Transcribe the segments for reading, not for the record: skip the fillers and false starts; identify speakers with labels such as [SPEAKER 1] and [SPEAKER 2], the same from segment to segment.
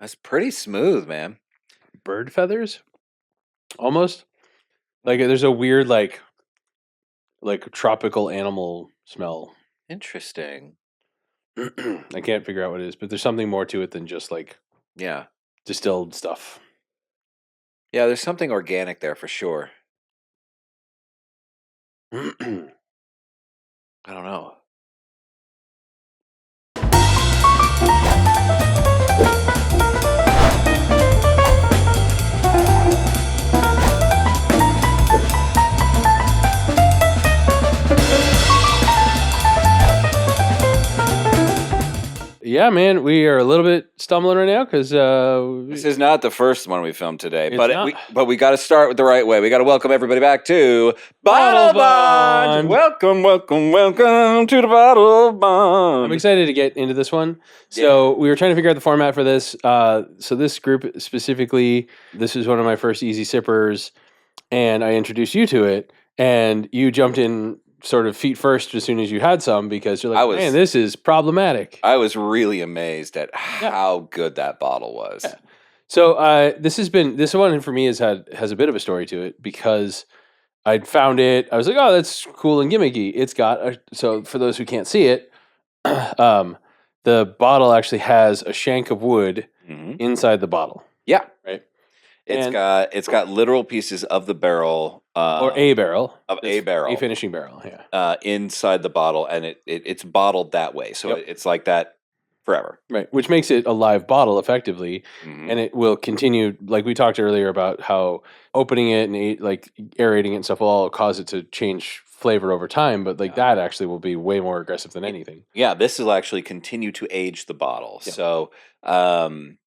[SPEAKER 1] That's pretty smooth, man.
[SPEAKER 2] Bird feathers, almost. Like there's a weird like tropical animal smell.
[SPEAKER 1] Interesting.
[SPEAKER 2] I can't figure out what it is, but there's something more to it than just like
[SPEAKER 1] Yeah.
[SPEAKER 2] distilled stuff.
[SPEAKER 1] Yeah, there's something organic there for sure. I don't know.
[SPEAKER 2] Yeah, man, we are a little bit stumbling right now because
[SPEAKER 1] This is not the first one we filmed today,
[SPEAKER 2] It's
[SPEAKER 1] but
[SPEAKER 2] not.
[SPEAKER 1] we got to start with the right way. We got to welcome everybody back to
[SPEAKER 2] Bottle
[SPEAKER 1] Bottle Bond.
[SPEAKER 2] Bond.
[SPEAKER 1] Welcome to the Bottle Bond.
[SPEAKER 2] I'm excited to get into this one. So we were trying to figure out the format for this. So this group specifically, this is one of my first easy sippers, and I introduced you to it, and you jumped in sort of feet first as soon as you had some because you're like, man, this is problematic.
[SPEAKER 1] I was really amazed at how good that bottle was.
[SPEAKER 2] Yeah. So this one for me has a bit of a story to it because I found it. I was like, oh, that's cool and gimmicky. It's got so for those who can't see it, the bottle actually has a shank of wood inside the bottle.
[SPEAKER 1] Yeah,
[SPEAKER 2] right.
[SPEAKER 1] It's got literal pieces of the barrel,
[SPEAKER 2] or a barrel
[SPEAKER 1] a
[SPEAKER 2] finishing barrel, yeah,
[SPEAKER 1] inside the bottle, and it's bottled that way, so it's like that forever,
[SPEAKER 2] right? Which makes it a live bottle effectively, and it will continue. Like we talked earlier about how opening it and like aerating it and stuff will all cause it to change flavor over time, but that actually will be way more aggressive than anything.
[SPEAKER 1] Yeah, this will actually continue to age the bottle. Yeah. So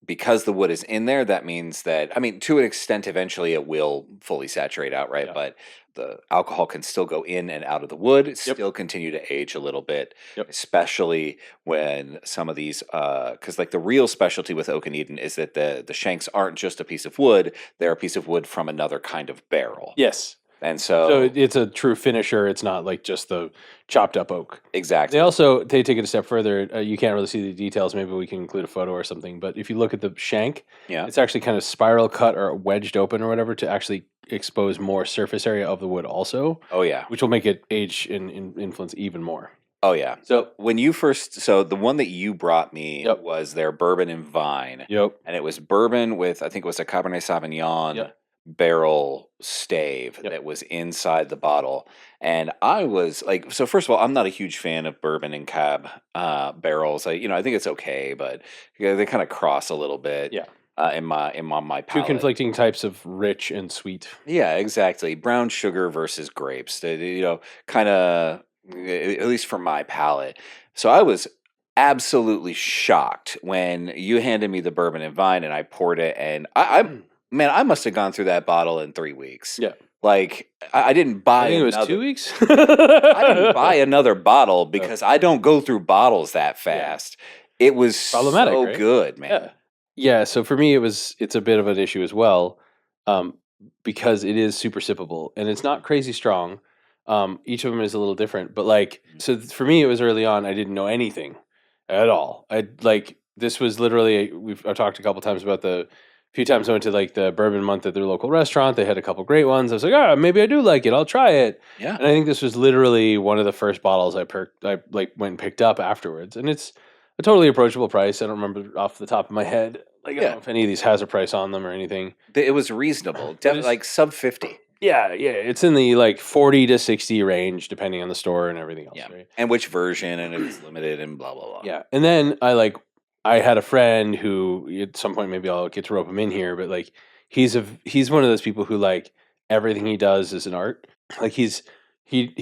[SPEAKER 1] because the wood is in there, that means that, I mean, to an extent, eventually it will fully saturate out, right? Yeah. But the alcohol can still go in and out of the wood, still continue to age a little bit, especially when some of these, because like the real specialty with Oak and Eden is that the shanks aren't just a piece of wood, they're a piece of wood from another kind of barrel.
[SPEAKER 2] Yes.
[SPEAKER 1] And so
[SPEAKER 2] it's a true finisher. It's not like just the chopped up oak.
[SPEAKER 1] Exactly.
[SPEAKER 2] They take it a step further. You can't really see the details. Maybe we can include a photo or something. But if you look at the shank, it's actually kind of spiral cut or wedged open or whatever to actually expose more surface area of the wood also.
[SPEAKER 1] Oh, yeah.
[SPEAKER 2] Which will make it age and influence even more.
[SPEAKER 1] Oh, yeah. So when you the one that you brought me was their bourbon and vine.
[SPEAKER 2] Yep.
[SPEAKER 1] And it was bourbon with, I think it was a Cabernet Sauvignon barrel stave that was inside the bottle. And I was like, so first of all, I'm not a huge fan of bourbon and cab barrels. I think it's okay, but they kind of cross a little bit. Yeah. In my palate.
[SPEAKER 2] Two conflicting types of rich and sweet.
[SPEAKER 1] Yeah, exactly. Brown sugar versus grapes. Kind of, at least for my palate. So I was absolutely shocked when you handed me the bourbon and vine and I poured it, and I must have gone through that bottle in 3 weeks.
[SPEAKER 2] Yeah.
[SPEAKER 1] Like, I didn't buy
[SPEAKER 2] I think it was 2 weeks.
[SPEAKER 1] I didn't buy another bottle because I don't go through bottles that fast. Yeah. It was problematic, so good, man.
[SPEAKER 2] Yeah, so for me, it's a bit of an issue as well, because it is super sippable, and it's not crazy strong. Each of them is a little different, but so for me, it was early on. I didn't know anything at all. This was literally, I've talked a couple times about a few times I went to the bourbon month at their local restaurant. They had a couple great ones. I was like, maybe I do like it. I'll try it.
[SPEAKER 1] Yeah.
[SPEAKER 2] And I think this was literally one of the first bottles I went and picked up afterwards. And it's a totally approachable price. I don't remember off the top of my head. I don't know if any of these has a price on them or anything.
[SPEAKER 1] It was reasonable. Definitely sub 50.
[SPEAKER 2] Yeah. It's in the 40 to 60 range, depending on the store and everything else. Yeah. Right?
[SPEAKER 1] And which version, and it's limited and blah, blah, blah.
[SPEAKER 2] Yeah. And then I had a friend who at some point, maybe I'll get to rope him in here, but he's one of those people who everything he does is an art. He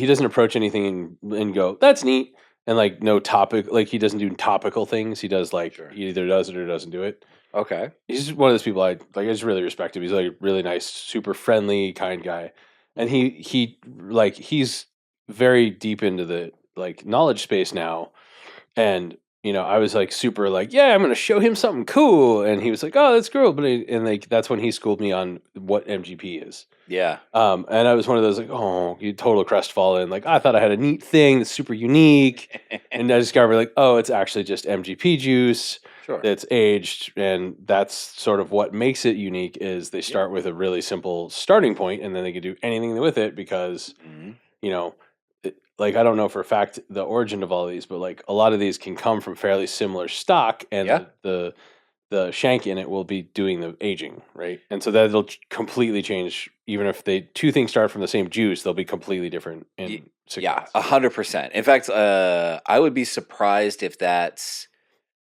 [SPEAKER 2] doesn't approach anything and go, that's neat. And no topic, he doesn't do topical things. He does he either does it or doesn't do it.
[SPEAKER 1] Okay.
[SPEAKER 2] He's just one of those people I just really respect him. He's really nice, super friendly, kind guy. And he's very deep into the knowledge space now. And I was super I'm going to show him something cool. And he was like, oh, that's cool. But that's when he schooled me on what MGP is.
[SPEAKER 1] Yeah.
[SPEAKER 2] And I was one of those you total crestfallen. I thought I had a neat thing that's super unique. And I discovered it's actually just MGP juice.
[SPEAKER 1] Sure.
[SPEAKER 2] that's aged, and that's sort of what makes it unique. Is they start with a really simple starting point, and then they can do anything with it because you know, like I don't know for a fact the origin of all of these, but like a lot of these can come from fairly similar stock, and
[SPEAKER 1] Yeah.
[SPEAKER 2] the shank in it will be doing the aging, right? And so that'll completely change. Even if they two things start from the same juice, they'll be completely different in 6
[SPEAKER 1] Yeah,
[SPEAKER 2] months.
[SPEAKER 1] 100%. In fact, I would be surprised if that's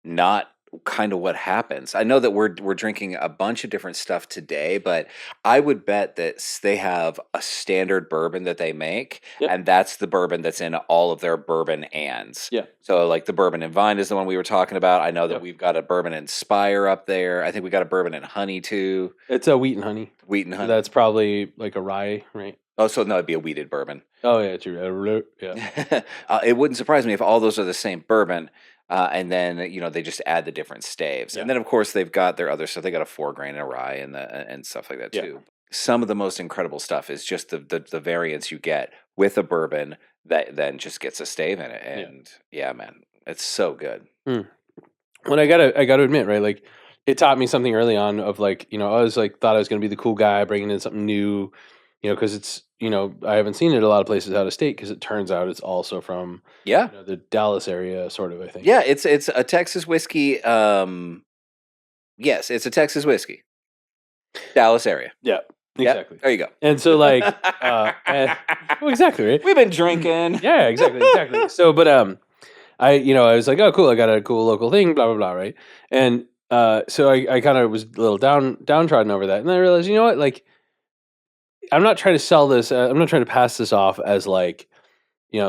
[SPEAKER 1] not kind of what happens. I know that we're drinking a bunch of different stuff today, but I would bet that they have a standard bourbon that they make,
[SPEAKER 2] Yep.
[SPEAKER 1] and that's the bourbon that's in all of their bourbon ands.
[SPEAKER 2] Yeah.
[SPEAKER 1] So like the bourbon and vine is the one we were talking about. I know that
[SPEAKER 2] Yep.
[SPEAKER 1] we've got a bourbon and spire up there. I think we got a bourbon and honey too.
[SPEAKER 2] It's a wheat and honey.
[SPEAKER 1] Wheat and honey.
[SPEAKER 2] That's probably like a rye, right?
[SPEAKER 1] Oh, so no, it'd be a wheated bourbon.
[SPEAKER 2] Oh yeah, true. Yeah.
[SPEAKER 1] It wouldn't surprise me if all those are the same bourbon, and then they just add the different staves, and then of course they've got their other stuff. They got a 4 grain and a rye and stuff like that too. Some of the most incredible stuff is just the variants you get with a bourbon that then just gets a stave in it, and man, it's so good.
[SPEAKER 2] When I gotta admit, right, like it taught me something early on of like, I was like thought I was gonna be the cool guy bringing in something new, because it's I haven't seen it a lot of places out of state because it turns out it's also from the Dallas area, sort of. I think.
[SPEAKER 1] Yeah, it's a Texas whiskey. Yes, it's a Texas whiskey. Dallas area.
[SPEAKER 2] Yeah. Exactly.
[SPEAKER 1] Yep, there you go.
[SPEAKER 2] And so like well, exactly, right?
[SPEAKER 1] We've been drinking.
[SPEAKER 2] Yeah, exactly. So but I was like, oh cool, I got a cool local thing, blah blah blah, right? And so I kind of was a little downtrodden over that. And then I realized, you know what, like I'm not trying to sell this, I'm not trying to pass this off as like,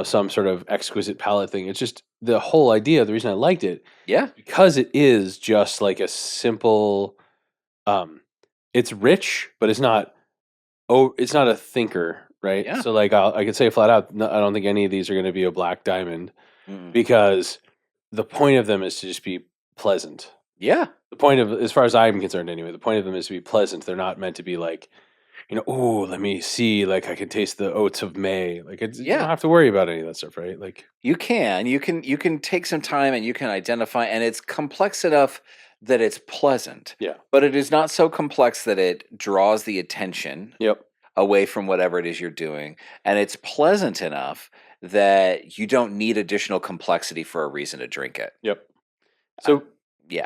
[SPEAKER 2] some sort of exquisite palate thing. It's just the whole idea, the reason I liked it.
[SPEAKER 1] Yeah.
[SPEAKER 2] Because it is just like a simple it's rich, but it's not a thinker, right?
[SPEAKER 1] Yeah.
[SPEAKER 2] So like I could say flat out, no, I don't think any of these are going to be a black diamond because the point of them is to just be pleasant.
[SPEAKER 1] Yeah.
[SPEAKER 2] The point of, as far as I'm concerned anyway, the point of them is to be pleasant. They're not meant to be like, oh, let me see, like I can taste the Oats of May. Like you don't have to worry about any of that stuff, right? Like
[SPEAKER 1] you can take some time and you can identify, and it's complex enough that it's pleasant.
[SPEAKER 2] Yeah.
[SPEAKER 1] But it is not so complex that it draws the attention away from whatever it is you're doing. And it's pleasant enough that you don't need additional complexity for a reason to drink it.
[SPEAKER 2] Yep. So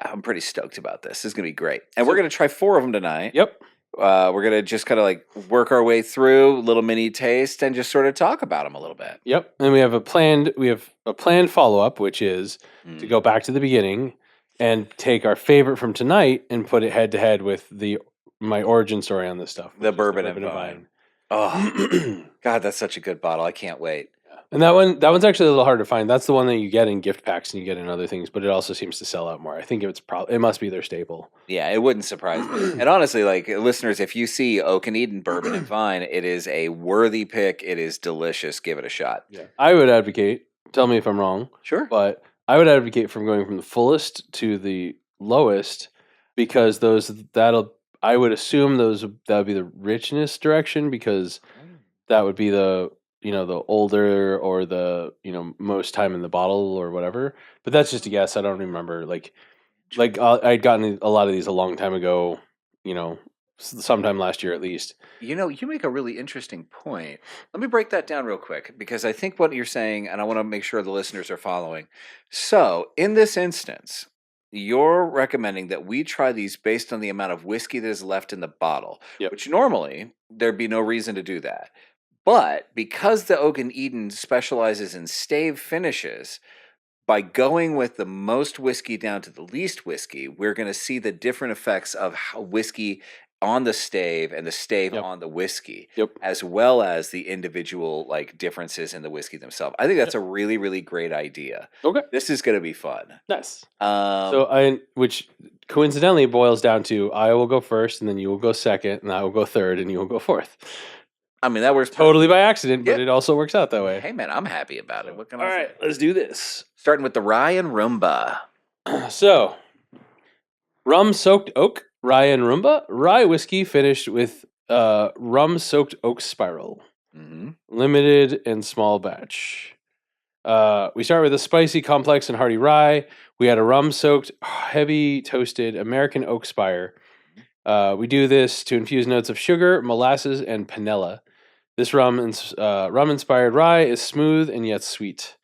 [SPEAKER 1] I'm pretty stoked about this. This is going to be great. And we're going to try 4 of them tonight.
[SPEAKER 2] Yep.
[SPEAKER 1] We're going to just kind of like work our way through, little mini taste, and just sort of talk about them a little bit.
[SPEAKER 2] Yep. And we have a planned follow-up, which is to go back to the beginning and take our favorite from tonight and put it head to head with my origin story on this stuff.
[SPEAKER 1] The bourbon and vine. Oh, God, that's such a good bottle. I can't wait.
[SPEAKER 2] And that one's actually a little hard to find. That's the one that you get in gift packs and you get in other things, but it also seems to sell out more. I think it must be their staple.
[SPEAKER 1] Yeah, it wouldn't surprise me. And honestly, like listeners, if you see Oak and Eden bourbon and vine, it is a worthy pick. It is delicious. Give it a shot. Yeah.
[SPEAKER 2] I would advocate. Tell me if I'm wrong.
[SPEAKER 1] Sure.
[SPEAKER 2] But I would advocate from going from the fullest to the lowest because I would assume that would be the richness direction because that would be the the older or the most time in the bottle or whatever. But that's just a guess. I don't remember. Like I'd gotten a lot of these a long time ago. Sometime last year at least.
[SPEAKER 1] You make a really interesting point. Let me break that down real quick because I think what you're saying, and I want to make sure the listeners are following. So, in this instance, you're recommending that we try these based on the amount of whiskey that is left in the bottle, which normally there'd be no reason to do that. But because the Oak and Eden specializes in stave finishes, by going with the most whiskey down to the least whiskey, we're going to see the different effects of how whiskey on the stave and the stave on the whiskey, as well as the individual like differences in the whiskey themselves. I think that's a really, really great idea.
[SPEAKER 2] Okay.
[SPEAKER 1] This is going to be fun.
[SPEAKER 2] Nice. Which coincidentally boils down to I will go first and then you will go second and I will go third and you will go fourth.
[SPEAKER 1] I mean, that works
[SPEAKER 2] totally by accident, but it also works out that way.
[SPEAKER 1] Hey, man, I'm happy about it. What can I say?
[SPEAKER 2] All right, let's do this.
[SPEAKER 1] Starting with the rye and rumba.
[SPEAKER 2] So, rum-soaked oak, rye and rumba. Rye whiskey finished with rum-soaked oak spiral. Limited and small batch. We start with a spicy, complex, and hearty rye We had a rum-soaked, heavy toasted American oak spire. We do this to infuse notes of sugar, molasses, and panela. This rum-inspired rye is smooth and yet sweet.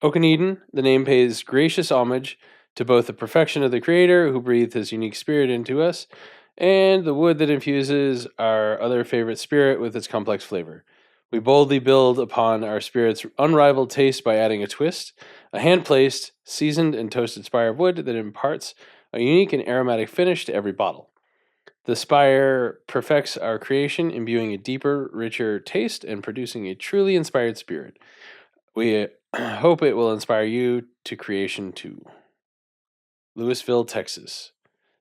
[SPEAKER 2] Oak and Eden, the name pays gracious homage to both the perfection of the Creator, who breathed his unique spirit into us, and the wood that infuses our other favorite spirit with its complex flavor. We boldly build upon our spirit's unrivaled taste by adding a twist, a hand-placed, seasoned, and toasted spire of wood that imparts a unique and aromatic finish to every bottle. The spire perfects our creation, imbuing a deeper, richer taste and producing a truly inspired spirit. We hope it will inspire you to creation too. Louisville, Texas.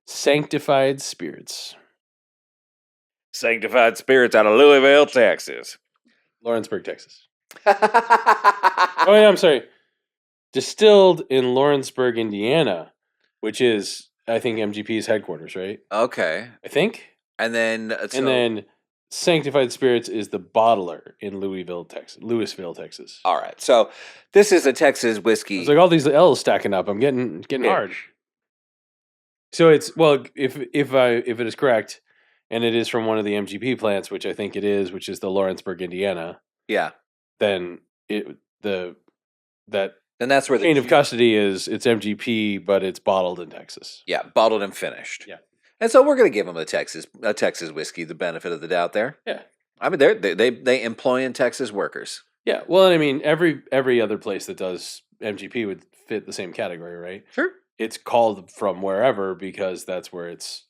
[SPEAKER 2] Sanctified Spirits.
[SPEAKER 1] Sanctified Spirits out of Louisville, Texas.
[SPEAKER 2] Lawrenceburg, Texas. Oh, yeah, I'm sorry. Distilled in Lawrenceburg, Indiana, which is, I think, MGP's headquarters, right?
[SPEAKER 1] Okay.
[SPEAKER 2] I think.
[SPEAKER 1] And then...
[SPEAKER 2] And then Sanctified Spirits is the bottler in Louisville, Texas.
[SPEAKER 1] All right. So this is a Texas whiskey.
[SPEAKER 2] It's like all these L's stacking up. I'm getting hard. So it's, well, if it is correct, and it is from one of the MGP plants, which I think it is, which is the Lawrenceburg, Indiana.
[SPEAKER 1] Yeah.
[SPEAKER 2] Then
[SPEAKER 1] then that's where the
[SPEAKER 2] chain of custody is. It's MGP, but it's bottled in Texas.
[SPEAKER 1] Yeah, bottled and finished.
[SPEAKER 2] Yeah.
[SPEAKER 1] And so we're going to give them a Texas whiskey the benefit of the doubt there.
[SPEAKER 2] Yeah.
[SPEAKER 1] I mean, they employ in Texas workers.
[SPEAKER 2] Yeah. Well, I mean, every other place that does MGP would fit the same category, right?
[SPEAKER 1] Sure.
[SPEAKER 2] It's called from wherever because that's where it's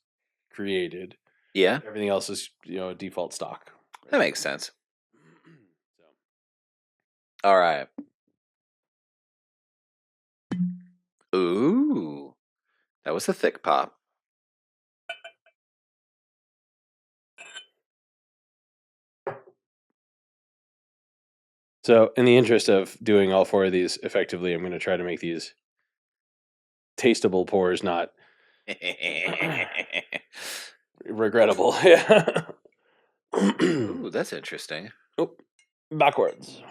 [SPEAKER 2] created.
[SPEAKER 1] Yeah.
[SPEAKER 2] Everything else is, default stock.
[SPEAKER 1] Right? That makes sense. All right. Ooh. That was a thick pop.
[SPEAKER 2] So, in the interest of doing all four of these effectively, I'm going to try to make these tasteable pours, not regrettable. Yeah.
[SPEAKER 1] Ooh, that's interesting.
[SPEAKER 2] Oh, backwards.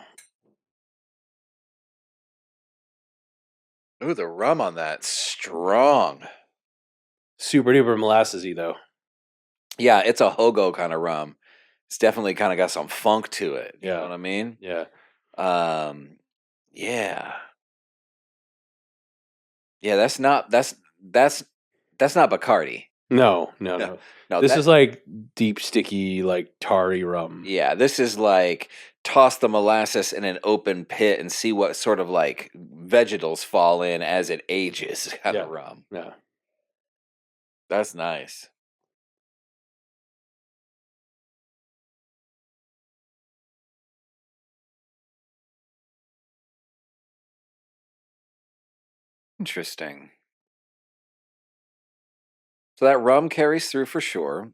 [SPEAKER 1] Ooh, the rum on that, strong.
[SPEAKER 2] Super duper molassesy, though.
[SPEAKER 1] Yeah, it's a hogo kind of rum. It's definitely kind of got some funk to it. You know what I mean?
[SPEAKER 2] Yeah.
[SPEAKER 1] Yeah. Yeah, that's not Bacardi.
[SPEAKER 2] No. This is like deep, sticky, like tarry rum.
[SPEAKER 1] Yeah, this is like toss the molasses in an open pit and see what sort of like vegetals fall in as it ages kind of rum.
[SPEAKER 2] Yeah.
[SPEAKER 1] That's nice. Interesting. So that rum carries through for sure.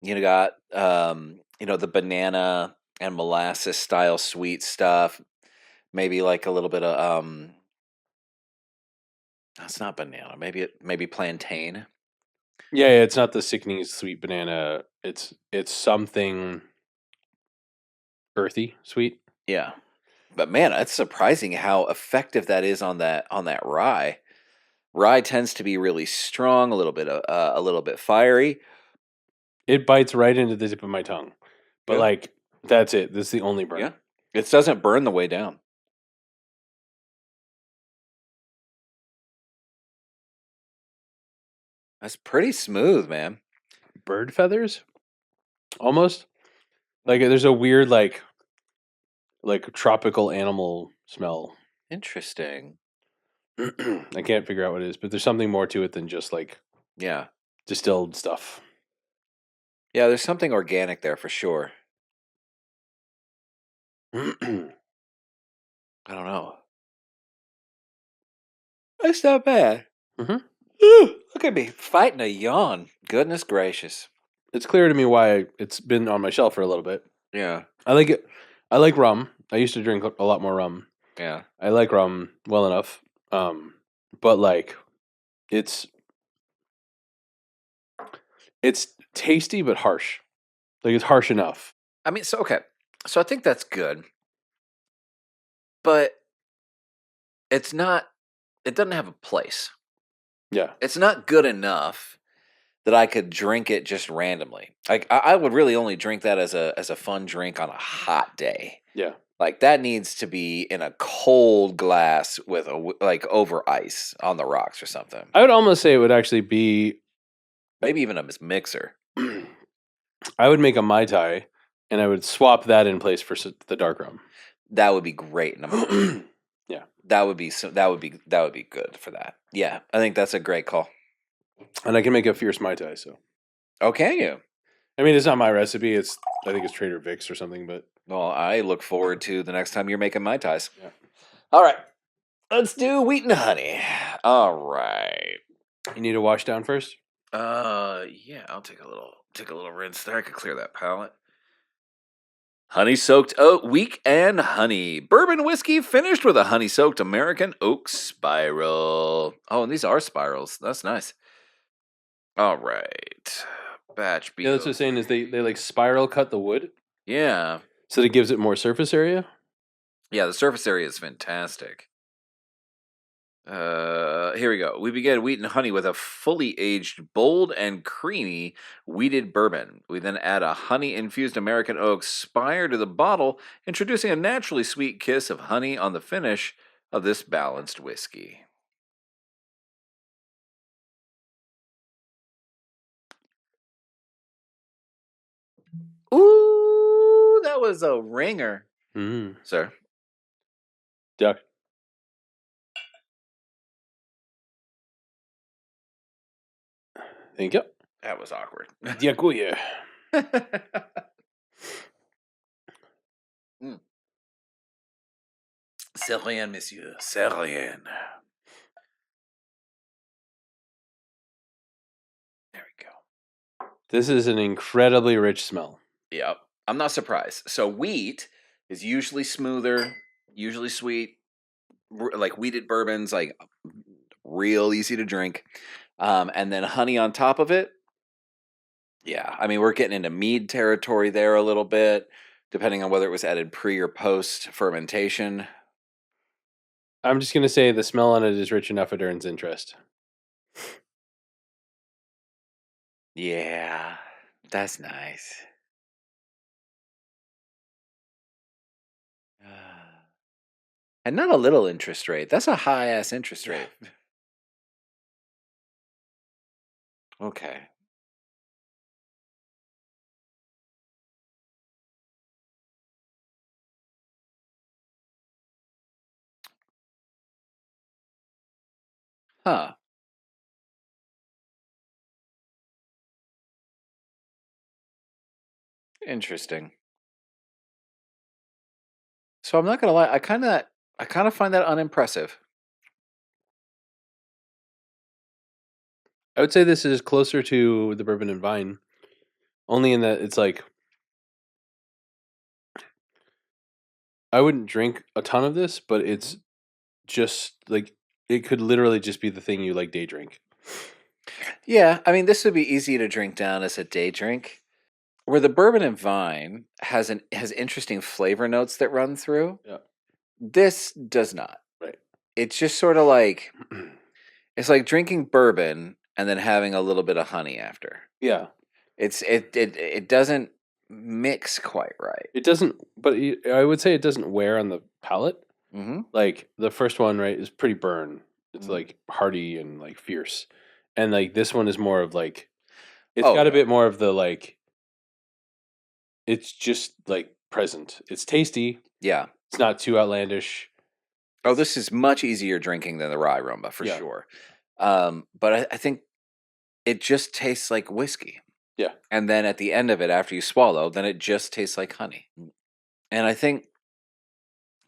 [SPEAKER 1] You got the banana and molasses style sweet stuff. Maybe like a little bit of that's not banana. Maybe plantain.
[SPEAKER 2] Yeah, it's not the sickening sweet banana. It's something earthy sweet.
[SPEAKER 1] Yeah. But man, it's surprising how effective that is on that rye. Rye tends to be really strong, a little bit fiery.
[SPEAKER 2] It bites right into the tip of my tongue. But like that's it. This is the only burn.
[SPEAKER 1] Yeah. It doesn't burn the way down. That's pretty smooth, man.
[SPEAKER 2] Bird feathers? Almost. Like there's a weird like tropical animal smell.
[SPEAKER 1] Interesting.
[SPEAKER 2] I can't figure out what it is, but there's something more to it than just like distilled stuff.
[SPEAKER 1] Yeah, there's something organic there for sure. I don't know. That's not bad. Look at me fighting a yawn. Goodness gracious.
[SPEAKER 2] It's clear to me why it's been on my shelf for a little bit.
[SPEAKER 1] Yeah.
[SPEAKER 2] I like it. I like rum. I used to drink a lot more rum.
[SPEAKER 1] Yeah.
[SPEAKER 2] I like rum well enough. But like it's tasty but harsh. Like it's harsh enough.
[SPEAKER 1] I mean, so okay. So I think that's good. But it's not it doesn't have a place.
[SPEAKER 2] Yeah.
[SPEAKER 1] It's not good enough that I could drink it just randomly. Like I would really only drink that as a fun drink on a hot day.
[SPEAKER 2] Yeah.
[SPEAKER 1] Like that needs to be in a cold glass with like over ice on the rocks or something.
[SPEAKER 2] I would almost say it would actually be
[SPEAKER 1] maybe even a mixer.
[SPEAKER 2] I would make a Mai Tai, and I would swap that in place for the dark rum.
[SPEAKER 1] That would be great.
[SPEAKER 2] Yeah,
[SPEAKER 1] that would be good for that. Yeah, I think that's a great call.
[SPEAKER 2] And I can make a fierce Mai Tai. So,
[SPEAKER 1] oh, can you?
[SPEAKER 2] I mean, it's not my recipe. I think it's Trader Vic's or something. But
[SPEAKER 1] well, I look forward to the next time you're making Mai Tais.
[SPEAKER 2] Yeah.
[SPEAKER 1] All right, let's do wheat and honey. All right.
[SPEAKER 2] You need a wash down first.
[SPEAKER 1] Yeah, I'll take a little rinse there. I could clear that palate. Honey-soaked oat, wheat and honey. Bourbon whiskey finished with a honey-soaked American oak spiral. Oh, and these are spirals. That's nice. All right. Batch B.
[SPEAKER 2] Yeah, that's what I'm saying is they like spiral cut the wood.
[SPEAKER 1] Yeah.
[SPEAKER 2] So that it gives it more surface area?
[SPEAKER 1] Yeah, the surface area is fantastic. Here we go. We begin wheat and honey with a fully aged, bold and creamy wheated bourbon. We then add a honey-infused American oak spire to the bottle, introducing a naturally sweet kiss of honey on the finish of this balanced whiskey. Ooh, that was a ringer, sir.
[SPEAKER 2] Duck. Thank you.
[SPEAKER 1] That was awkward.
[SPEAKER 2] Dziękuję.
[SPEAKER 1] C'est rien, monsieur. C'est rien. There we go.
[SPEAKER 2] This is an incredibly rich smell.
[SPEAKER 1] Yep. I'm not surprised. So wheat is usually smoother, usually sweet, like wheated bourbons, like real easy to drink. And then honey on top of it. Yeah, I mean, we're getting into mead territory there a little bit, depending on whether it was added pre or post fermentation.
[SPEAKER 2] I'm just going to say the smell on it is rich enough it earns interest.
[SPEAKER 1] Yeah, that's nice. And not a little interest rate. That's a high-ass interest rate. Okay. Huh. Interesting. So I'm not gonna lie, I kind of find that unimpressive.
[SPEAKER 2] I would say this is closer to the bourbon and vine, only in that it's like I wouldn't drink a ton of this, but it's just like it could literally just be the thing you like day drink.
[SPEAKER 1] Yeah, I mean, this would be easy to drink down as a day drink. Where the bourbon and vine has interesting flavor notes that run through.
[SPEAKER 2] Yeah.
[SPEAKER 1] This does not.
[SPEAKER 2] Right.
[SPEAKER 1] It's just sort of like it's like drinking bourbon and then having a little bit of honey after.
[SPEAKER 2] Yeah.
[SPEAKER 1] It doesn't mix quite right.
[SPEAKER 2] It doesn't, but I would say it doesn't wear on the palate.
[SPEAKER 1] Mm-hmm.
[SPEAKER 2] Like the first one, right, is pretty burn. It's like hearty and like fierce, and like this one is more of like it's got a bit more of the like. It's just like present. It's tasty.
[SPEAKER 1] Yeah,
[SPEAKER 2] it's not too outlandish.
[SPEAKER 1] Oh, this is much easier drinking than the rye rumba for sure. But I think it just tastes like whiskey.
[SPEAKER 2] Yeah.
[SPEAKER 1] And then at the end of it, after you swallow, then it just tastes like honey. And I think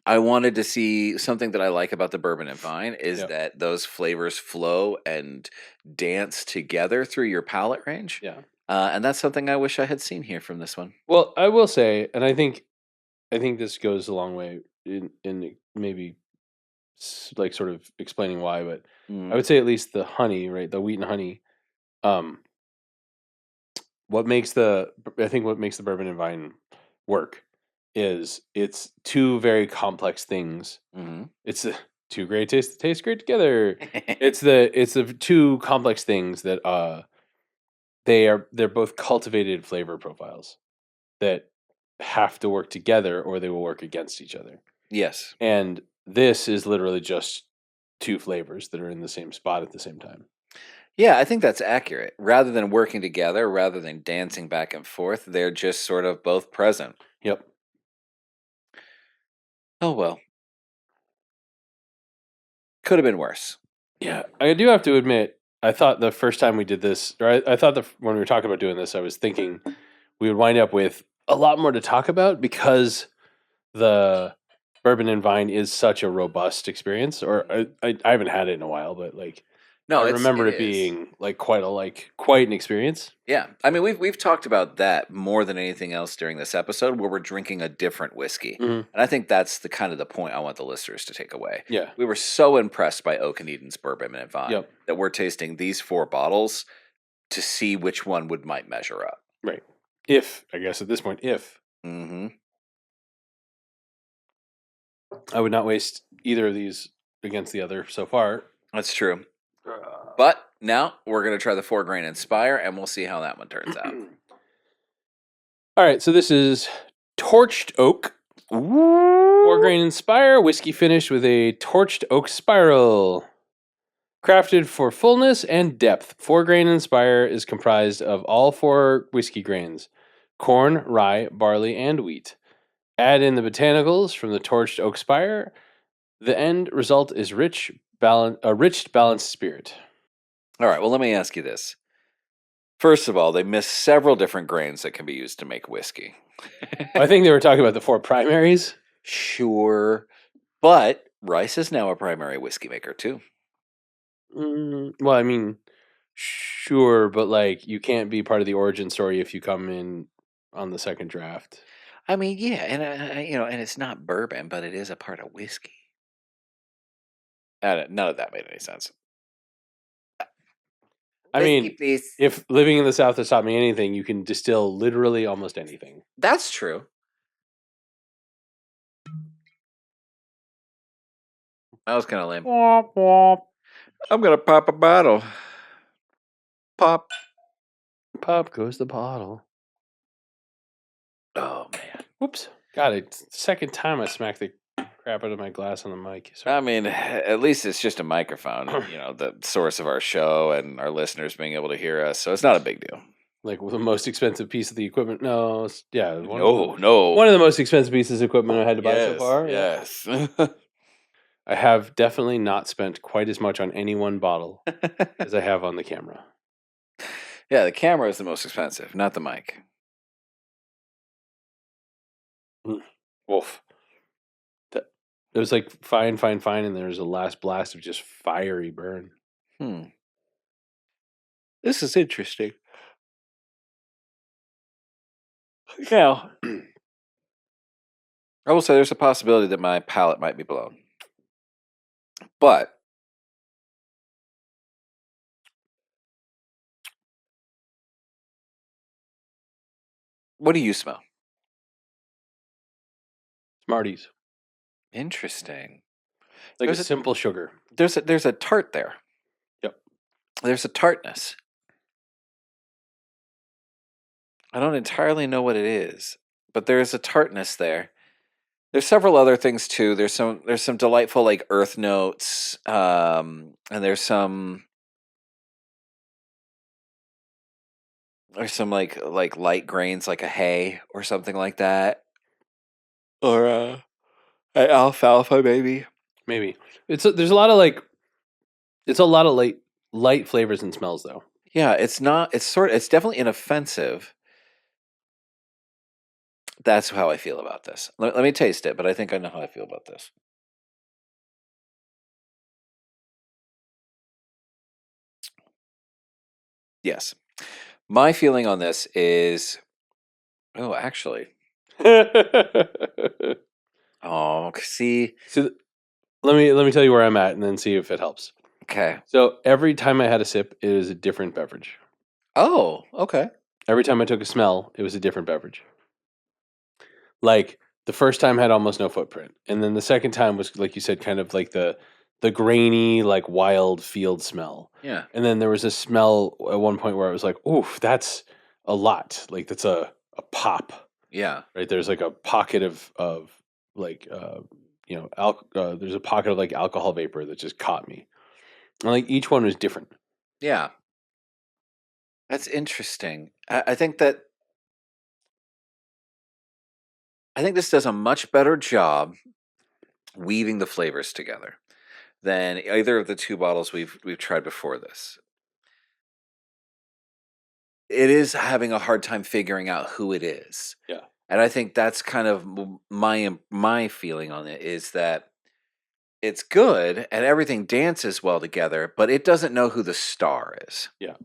[SPEAKER 1] I wanted to see something that I like about the bourbon and vine is that those flavors flow and dance together through your palate range.
[SPEAKER 2] Yeah.
[SPEAKER 1] And that's something I wish I had seen here from this one.
[SPEAKER 2] Well, I will say, and I think this goes a long way in maybe like sort of explaining why, but I would say at least the honey, right, the wheat and honey, what makes the bourbon and vine work is it's two very complex things.
[SPEAKER 1] Mm-hmm.
[SPEAKER 2] It's two great tastes that taste great together. It's the two complex things that they're both cultivated flavor profiles that have to work together or they will work against each other.
[SPEAKER 1] Yes.
[SPEAKER 2] And this is literally just two flavors that are in the same spot at the same time.
[SPEAKER 1] Yeah, I think that's accurate. Rather than working together, rather than dancing back and forth, they're just sort of both present.
[SPEAKER 2] Yep.
[SPEAKER 1] Oh well. Could have been worse.
[SPEAKER 2] Yeah, I do have to admit, I thought the first time we did this, or I thought when we were talking about doing this, I was thinking we would wind up with a lot more to talk about because the bourbon and vine is such a robust experience. Or I haven't had it in a while, but like
[SPEAKER 1] No,
[SPEAKER 2] I
[SPEAKER 1] it
[SPEAKER 2] remember it
[SPEAKER 1] is.
[SPEAKER 2] being like quite an experience.
[SPEAKER 1] Yeah, I mean we've talked about that more than anything else during this episode, where we're drinking a different whiskey,
[SPEAKER 2] Mhm.
[SPEAKER 1] and I think that's the kind of the point I want the listeners to take away.
[SPEAKER 2] Yeah.
[SPEAKER 1] We were so impressed by Oak and Eden's bourbon and vine
[SPEAKER 2] Yep.
[SPEAKER 1] that we're tasting these 4 bottles to see which one might measure up.
[SPEAKER 2] Right. If I guess at this point, if
[SPEAKER 1] Mm-hmm.
[SPEAKER 2] I would not waste either of these against the other so far.
[SPEAKER 1] That's true. But now we're going to try the 4 grain Inspire, and we'll see how that one turns out.
[SPEAKER 2] All right, so this is torched oak. 4 grain Inspire, whiskey finished with a torched oak spiral. Crafted for fullness and depth, 4 grain Inspire is comprised of all 4 whiskey grains: corn, rye, barley, and wheat. Add in the botanicals from the torched oak spire. The end result is a rich, balanced spirit.
[SPEAKER 1] All right, well, let me ask you this. First of all, they missed several different grains that can be used to make whiskey.
[SPEAKER 2] I think they were talking about the 4 primaries.
[SPEAKER 1] Sure. But rice is now a primary whiskey maker, too.
[SPEAKER 2] Well, I mean, sure, but like you can't be part of the origin story if you come in on the second draft.
[SPEAKER 1] I mean, yeah, and and it's not bourbon, but it is a part of whiskey. None of that made any sense.
[SPEAKER 2] I
[SPEAKER 1] Whiskey,
[SPEAKER 2] mean,
[SPEAKER 1] please.
[SPEAKER 2] if living in the South has taught me anything, you can distill literally almost anything.
[SPEAKER 1] That's true. That was kind of lame.
[SPEAKER 2] Womp womp.
[SPEAKER 1] I'm gonna pop a bottle. Pop.
[SPEAKER 2] Pop goes the bottle.
[SPEAKER 1] Oh man.
[SPEAKER 2] Whoops. God, it's the second time I smacked the crap out of my glass on the mic. Sorry.
[SPEAKER 1] I mean, at least it's just a microphone, the source of our show and our listeners being able to hear us, so it's not a big deal.
[SPEAKER 2] Like the most expensive piece of the equipment. No,
[SPEAKER 1] No.
[SPEAKER 2] One of the most expensive pieces of equipment I had to buy so far.
[SPEAKER 1] Yes.
[SPEAKER 2] I have definitely not spent quite as much on any one bottle as I have on the camera.
[SPEAKER 1] Yeah, the camera is the most expensive, not the mic.
[SPEAKER 2] Wolf. It was like fine, and there's a last blast of just fiery burn.
[SPEAKER 1] This is interesting. Now, I will say there's a possibility that my palate might be blown. But what do you smell?
[SPEAKER 2] Smarties.
[SPEAKER 1] Interesting.
[SPEAKER 2] Like
[SPEAKER 1] There's
[SPEAKER 2] a simple sugar.
[SPEAKER 1] There's a tart there.
[SPEAKER 2] Yep.
[SPEAKER 1] There's a tartness. I don't entirely know what it is, but there's a tartness there. There's several other things too. There's some delightful like earth notes, and there's some like light grains like a hay or something like that, or alfalfa maybe.
[SPEAKER 2] Maybe there's a lot of like it's a lot of light flavors and smells though.
[SPEAKER 1] Yeah, it's not. It's definitely inoffensive. That's how I feel about this. Let me taste it, but I think I know how I feel about this. Yes. My feeling on this is, oh, actually, oh, see,
[SPEAKER 2] So let me tell you where I'm at and then see if it helps.
[SPEAKER 1] okay.
[SPEAKER 2] So every time I had a sip, it was a different beverage.
[SPEAKER 1] Oh, okay.
[SPEAKER 2] Every time I took a smell, it was a different beverage. Like the first time had almost no footprint, and then the second time was like you said, kind of like the the grainy, like wild field smell.
[SPEAKER 1] Yeah.
[SPEAKER 2] And then there was a smell at one point where I was like, oof, that's a lot. Like that's a pop.
[SPEAKER 1] Yeah.
[SPEAKER 2] Right. There's like a pocket of like, there's a pocket of like alcohol vapor that just caught me. And like each one was different.
[SPEAKER 1] Yeah. That's interesting. I think this does a much better job weaving the flavors together than either of the two bottles we've tried before this. It is having a hard time figuring out who it is.
[SPEAKER 2] Yeah.
[SPEAKER 1] And I think that's kind of my feeling on it, is that it's good and everything dances well together, but it doesn't know who the star is.
[SPEAKER 2] Yeah.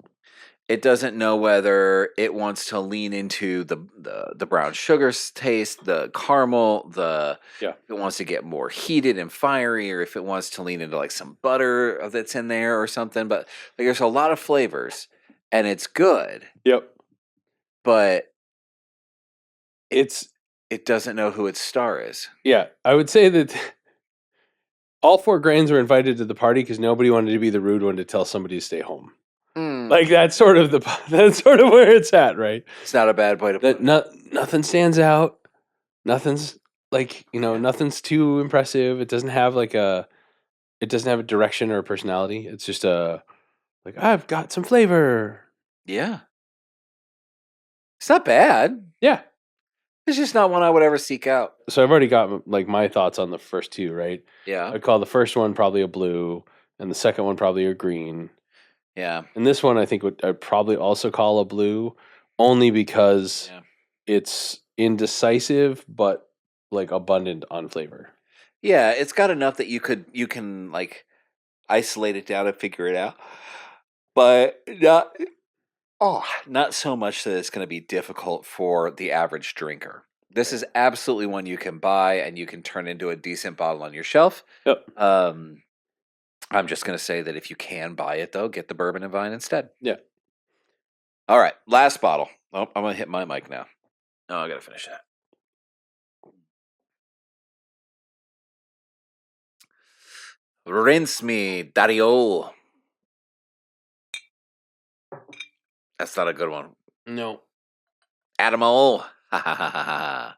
[SPEAKER 1] It doesn't know whether it wants to lean into the brown sugar taste, the caramel, if it wants to get more heated and fiery, or if it wants to lean into like some butter that's in there or something. But like, there's a lot of flavors, and it's good.
[SPEAKER 2] Yep.
[SPEAKER 1] But
[SPEAKER 2] it
[SPEAKER 1] doesn't know who its star is.
[SPEAKER 2] Yeah, I would say that all 4 grains were invited to the party because nobody wanted to be the rude one to tell somebody to stay home. Like that's sort of where it's at, right?
[SPEAKER 1] It's not a bad way to put it.
[SPEAKER 2] Nothing stands out. Nothing's like, nothing's too impressive. It doesn't have a direction or a personality. It's just like, I've got some flavor.
[SPEAKER 1] Yeah. It's not bad.
[SPEAKER 2] Yeah.
[SPEAKER 1] It's just not one I would ever seek out.
[SPEAKER 2] So I've already got like my thoughts on the first 2, right?
[SPEAKER 1] Yeah.
[SPEAKER 2] I'd call the first one probably a blue, and the second one probably a green.
[SPEAKER 1] Yeah.
[SPEAKER 2] And this one I think I'd probably also call a blue, only because it's indecisive but like abundant on flavor.
[SPEAKER 1] Yeah, it's got enough that you can like isolate it down and figure it out. But not so much that it's going to be difficult for the average drinker. This is absolutely one you can buy and you can turn into a decent bottle on your shelf.
[SPEAKER 2] Yep.
[SPEAKER 1] I'm just going to say that if you can buy it, though, get the bourbon and vine instead.
[SPEAKER 2] Yeah.
[SPEAKER 1] All right, last bottle. Oh, I'm going to hit my mic now. Oh, I got to finish that. Rinse me, daddy-o. That's not a good one.
[SPEAKER 2] No.
[SPEAKER 1] Adamo. Ha ha ha ha.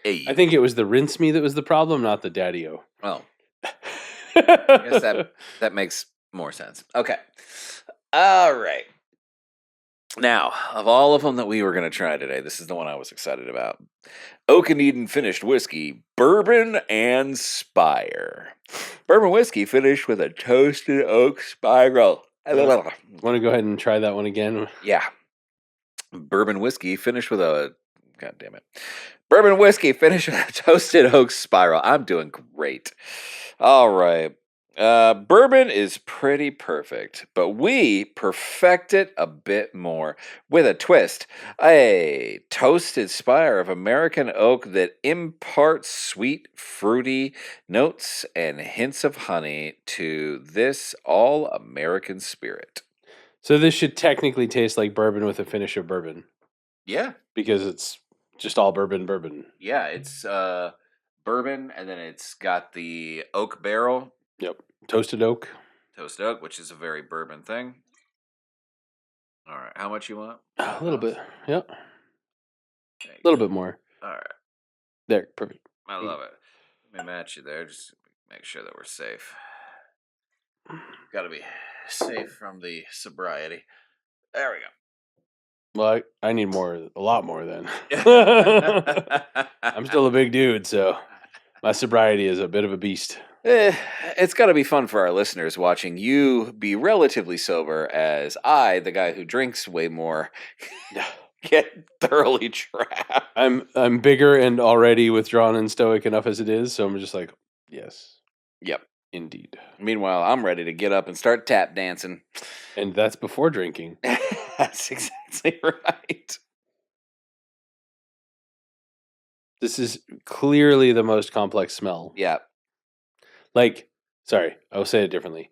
[SPEAKER 1] Hey.
[SPEAKER 2] I think it was the rinse me that was the problem, not the daddy-o.
[SPEAKER 1] Oh. I guess that makes more sense. Okay. All right. Now, of all of them that we were going to try today, this is the one I was excited about. Oak and Eden finished whiskey, bourbon and spire. Bourbon whiskey finished with a toasted oak spiral.
[SPEAKER 2] Want to go ahead and try that one again?
[SPEAKER 1] Yeah. Bourbon whiskey finished with a... God damn it. Bourbon whiskey finished with a toasted oak spiral. I'm doing great. All right. Bourbon is pretty perfect, but we perfect it a bit more with a twist. A toasted spire of American oak that imparts sweet, fruity notes and hints of honey to this all-American spirit.
[SPEAKER 2] So this should technically taste like bourbon with a finish of bourbon.
[SPEAKER 1] Yeah.
[SPEAKER 2] Because it's just all bourbon.
[SPEAKER 1] Yeah, it's bourbon, and then it's got the oak barrel.
[SPEAKER 2] Yep. Toasted oak,
[SPEAKER 1] which is a very bourbon thing. All right, how much you want?
[SPEAKER 2] A little bit. Yep. A little bit more.
[SPEAKER 1] All right.
[SPEAKER 2] There, perfect.
[SPEAKER 1] I love it. Let me match you there, just make sure that we're safe. Got to be safe from the sobriety. There we go.
[SPEAKER 2] Well, I need more, a lot more then. I'm still a big dude, so my sobriety is a bit of a beast.
[SPEAKER 1] It's got to be fun for our listeners watching you be relatively sober as I, the guy who drinks way more, get thoroughly trapped.
[SPEAKER 2] I'm bigger and already withdrawn and stoic enough as it is, so I'm just like, yes.
[SPEAKER 1] Yep.
[SPEAKER 2] Indeed.
[SPEAKER 1] Meanwhile, I'm ready to get up and start tap dancing.
[SPEAKER 2] And that's before drinking.
[SPEAKER 1] That's exactly right.
[SPEAKER 2] This is clearly the most complex smell.
[SPEAKER 1] Yeah.
[SPEAKER 2] Sorry, I'll say it differently.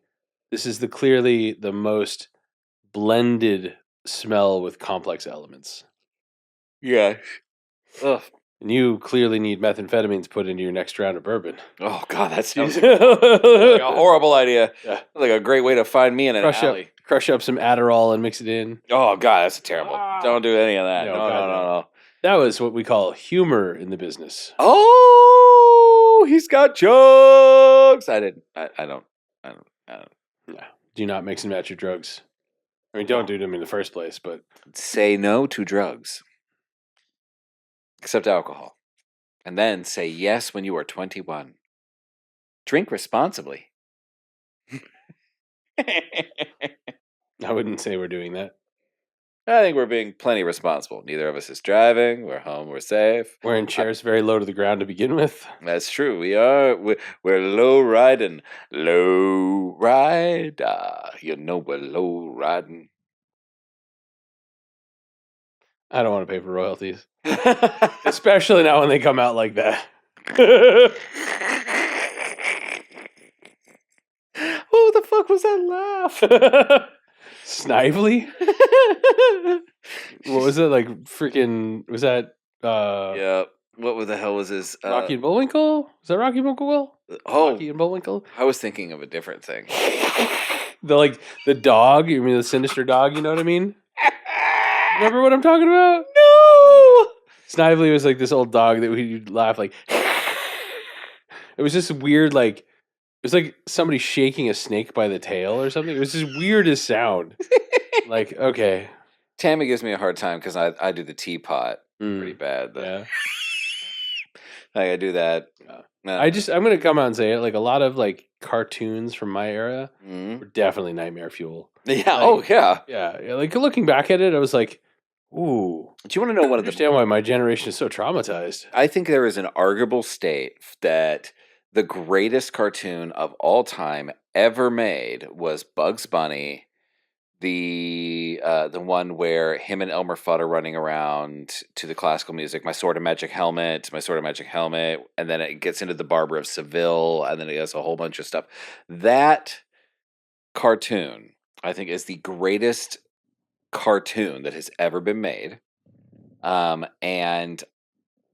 [SPEAKER 2] This is clearly the most blended smell with complex elements.
[SPEAKER 1] Yeah. Ugh.
[SPEAKER 2] And you clearly need methamphetamines put into your next round of bourbon.
[SPEAKER 1] Oh God, that sounds like a horrible idea. Yeah. Like a great way to find me in an alley.
[SPEAKER 2] Crush up some Adderall and mix it in.
[SPEAKER 1] Oh God, that's terrible. Don't do any of that. No.
[SPEAKER 2] That was what we call humor in the business.
[SPEAKER 1] Oh, he's got jokes. I don't.
[SPEAKER 2] Yeah. Do not mix and match your drugs. I mean, don't do them in the first place, but
[SPEAKER 1] say no to drugs. Except alcohol. And then say yes when you are 21. Drink responsibly.
[SPEAKER 2] I wouldn't say we're doing that.
[SPEAKER 1] I think we're being plenty responsible. Neither of us is driving. We're home. We're safe.
[SPEAKER 2] We're in chairs very low to the ground to begin with.
[SPEAKER 1] That's true. We are. We're low riding. Low ride. You know we're low riding.
[SPEAKER 2] I don't want to pay for royalties. Especially now when they come out like that.
[SPEAKER 1] What the fuck was that laugh?
[SPEAKER 2] Snively? What was it? Like freaking was that
[SPEAKER 1] yeah. What the hell was this?
[SPEAKER 2] Rocky and Bullwinkle? Was that Rocky and Bullwinkle?
[SPEAKER 1] Oh,
[SPEAKER 2] Rocky and Bullwinkle?
[SPEAKER 1] I was thinking of a different thing.
[SPEAKER 2] The dog, you mean the sinister dog, you know what I mean? Remember what I'm talking about?
[SPEAKER 1] No!
[SPEAKER 2] Snively was like this old dog that we'd laugh like. It was just weird, like, it was like somebody shaking a snake by the tail or something. It was just weirdest sound. Like, okay.
[SPEAKER 1] Tammy gives me a hard time because I do the teapot pretty bad.
[SPEAKER 2] Yeah.
[SPEAKER 1] Like I do that.
[SPEAKER 2] I'm going to come out and say it. Like a lot of like cartoons from my era were definitely nightmare fuel.
[SPEAKER 1] Yeah.
[SPEAKER 2] Like,
[SPEAKER 1] yeah.
[SPEAKER 2] Yeah. Like looking back at it, I was like, ooh.
[SPEAKER 1] Do you want to know what?
[SPEAKER 2] Understand why my generation is so traumatized?
[SPEAKER 1] I think there is an arguable state that the greatest cartoon of all time ever made was Bugs Bunny. The one where him and Elmer Fudd are running around to the classical music, My Sword of Magic Helmet, and then it gets into the Barber of Seville, and then it has a whole bunch of stuff. That cartoon, I think, is the greatest cartoon that has ever been made. And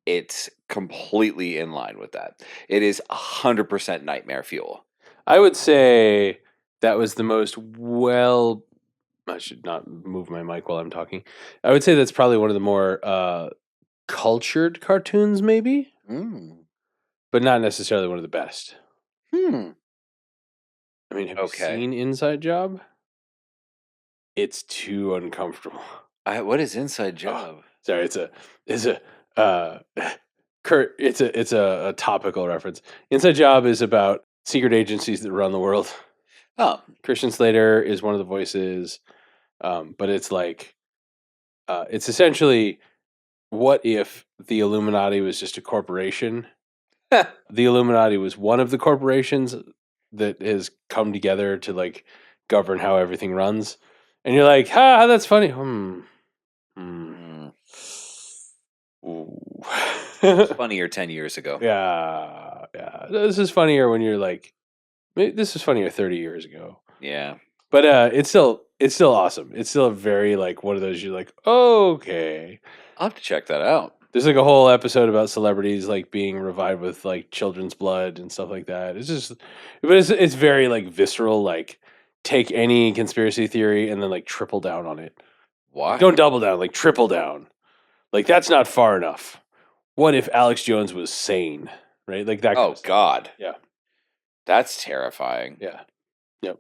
[SPEAKER 1] it's completely in line with that. It is 100% nightmare fuel.
[SPEAKER 2] I would say that was the most I should not move my mic while I'm talking. I would say that's probably one of the more cultured cartoons, maybe, but not necessarily one of the best. I mean, have you seen Inside Job? It's too uncomfortable.
[SPEAKER 1] What is Inside Job?
[SPEAKER 2] Sorry, it's a topical reference. Inside Job is about secret agencies that run the world.
[SPEAKER 1] Oh,
[SPEAKER 2] Christian Slater is one of the voices, but it's like, it's essentially, what if the Illuminati was just a corporation? The Illuminati was one of the corporations that has come together to like govern how everything runs, and you're like, that's funny.
[SPEAKER 1] Funnier 10 years ago.
[SPEAKER 2] Yeah. This is funnier when you're like, this was funnier 30 years ago.
[SPEAKER 1] Yeah.
[SPEAKER 2] But it's still awesome. It's still a very like one of those you're like, okay.
[SPEAKER 1] I'll have to check that out.
[SPEAKER 2] There's like a whole episode about celebrities like being revived with like children's blood and stuff like that. It's just, but it's very like visceral. Like take any conspiracy theory and then like triple down on it.
[SPEAKER 1] Why?
[SPEAKER 2] Don't double down, like triple down. Like that's not far enough. What if Alex Jones was sane? Right? Like that.
[SPEAKER 1] Oh God.
[SPEAKER 2] Yeah.
[SPEAKER 1] That's terrifying.
[SPEAKER 2] Yeah. Yep.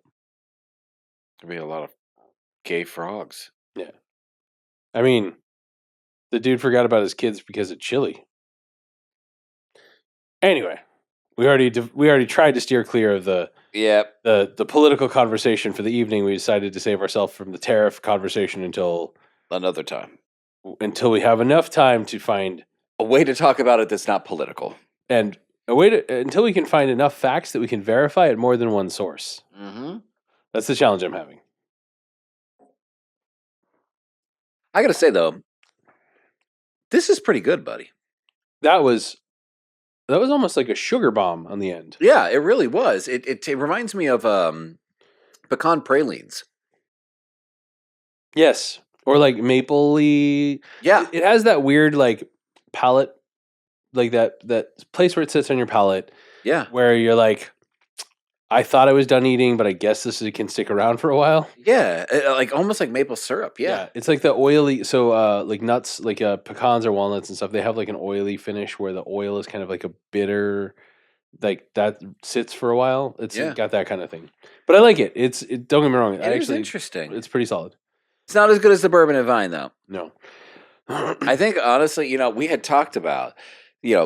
[SPEAKER 1] There'd be a lot of gay frogs.
[SPEAKER 2] Yeah. I mean, the dude forgot about his kids because of chili. Anyway, we already tried to steer clear of the political conversation for the evening. We decided to save ourselves from the tariff conversation until
[SPEAKER 1] another time.
[SPEAKER 2] Until we have enough time to find
[SPEAKER 1] a way to talk about it that's not political.
[SPEAKER 2] And until we can find enough facts that we can verify at more than one source.
[SPEAKER 1] Mm-hmm.
[SPEAKER 2] That's the challenge I'm having.
[SPEAKER 1] I gotta say though, this is pretty good, buddy.
[SPEAKER 2] That was almost like a sugar bomb on the end.
[SPEAKER 1] Yeah, it really was. It reminds me of pecan pralines.
[SPEAKER 2] Yes, or like mapley.
[SPEAKER 1] Yeah,
[SPEAKER 2] it has that weird like palate like that place where it sits on your palate.
[SPEAKER 1] Yeah.
[SPEAKER 2] Where you're like, I thought I was done eating, but I guess this can stick around for a while.
[SPEAKER 1] Yeah, like almost like maple syrup. Yeah.
[SPEAKER 2] It's like the oily. So like nuts, like pecans or walnuts and stuff. They have like an oily finish where the oil is kind of like a bitter, like that sits for a while. It's got that kind of thing. But I like it. Don't get me wrong.
[SPEAKER 1] It is interesting.
[SPEAKER 2] It's pretty solid.
[SPEAKER 1] It's not as good as the bourbon and vine though.
[SPEAKER 2] No.
[SPEAKER 1] I think honestly, we had talked about,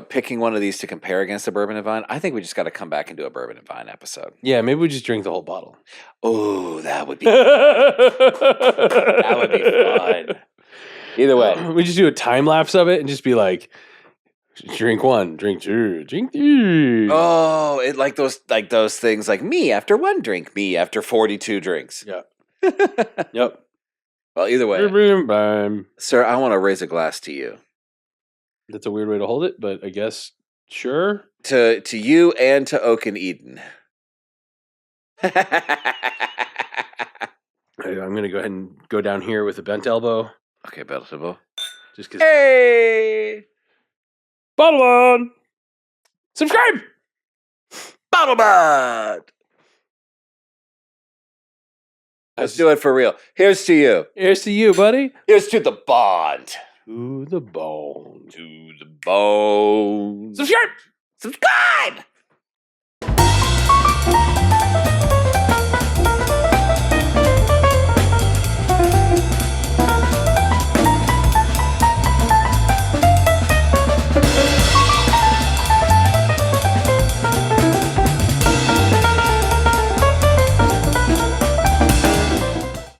[SPEAKER 1] picking one of these to compare against the bourbon and vine. I think we just got to come back and do a bourbon and vine episode.
[SPEAKER 2] Yeah, maybe we just drink the whole bottle.
[SPEAKER 1] Oh, that would be that would be fun. Either way,
[SPEAKER 2] we just do a time lapse of it and just be like, drink one, drink two, drink three.
[SPEAKER 1] Oh, it like those things like me after one drink, me after 42 drinks.
[SPEAKER 2] Yeah. Yep.
[SPEAKER 1] Well, either way, sir, I want to raise a glass to you.
[SPEAKER 2] That's a weird way to hold it, but I guess sure.
[SPEAKER 1] To you and to Oak and Eden.
[SPEAKER 2] I'm gonna go ahead and go down here with a bent elbow.
[SPEAKER 1] Okay, bent elbow.
[SPEAKER 2] Just because.
[SPEAKER 1] Hey,
[SPEAKER 2] Bottle on. Subscribe.
[SPEAKER 1] Bottle Bud. Let's do it for real. Here's to you.
[SPEAKER 2] Here's to you, buddy.
[SPEAKER 1] Here's to the bond.
[SPEAKER 2] To the bone.
[SPEAKER 1] To the bone.
[SPEAKER 2] Subscribe.
[SPEAKER 1] Subscribe.